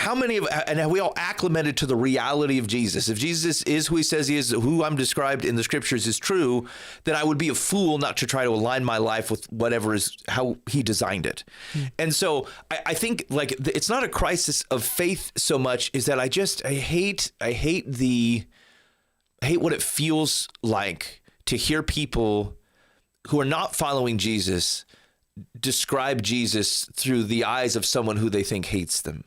how many of, and have we all acclimated to the reality of Jesus? If Jesus is who he says he is, who I'm described in the scriptures is true, then I would be a fool not to try to align my life with whatever is how he designed it. And so I think like it's not a crisis of faith so much is that I hate what it feels like to hear people who are not following Jesus describe Jesus through the eyes of someone who they think hates them.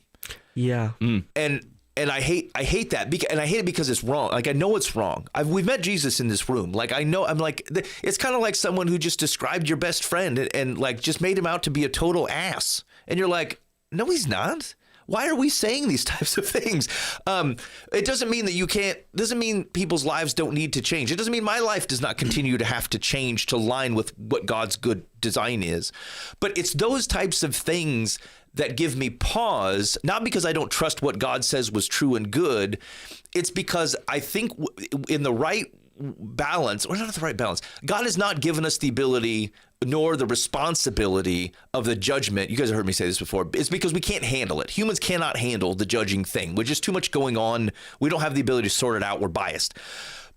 Yeah. And I hate that, and I hate it because it's wrong. Like I know it's wrong. We've met Jesus in this room. Like I know, I'm like, it's kind of like someone who just described your best friend and like just made him out to be a total ass. And you're like, no, he's not. Why are we saying these types of things? It doesn't mean that doesn't mean people's lives don't need to change. It doesn't mean my life does not continue to have to change to align with what God's good design is. But it's those types of things that give me pause, not because I don't trust what God says was true and good. It's because I think in the right balance, or not the right balance, God has not given us the ability nor the responsibility of the judgment. You guys have heard me say this before. It's because we can't handle it. Humans cannot handle the judging thing. We're just too much going on. We don't have the ability to sort it out. We're biased.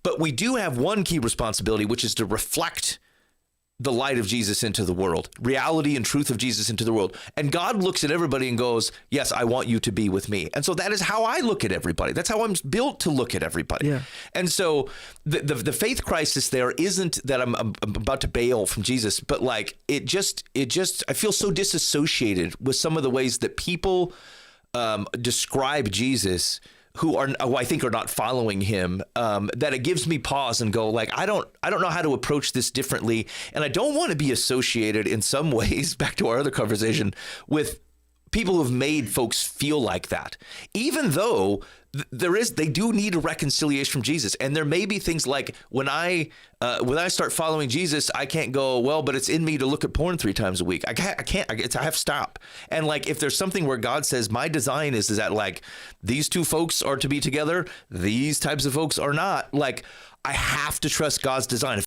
But we do have one key responsibility, which is to reflect the light of Jesus into the world, reality and truth of Jesus into the world. And God looks at everybody and goes, yes, I want you to be with me. And so that is how I look at everybody. That's how I'm built to look at everybody. Yeah. And so the faith crisis there isn't that I'm about to bail from Jesus, but like it just I feel so disassociated with some of the ways that people describe Jesus who I think are not following him, that it gives me pause and go like, I don't know how to approach this differently. And I don't want to be associated in some ways, back to our other conversation, with people who've made folks feel like that, even though they do need a reconciliation from Jesus. And there may be things like when I start following Jesus, I can't go, well, but it's in me to look at porn 3 times a week. I have to stop. And like, if there's something where God says my design is that like these two folks are to be together, these types of folks are not, like, I have to trust God's design.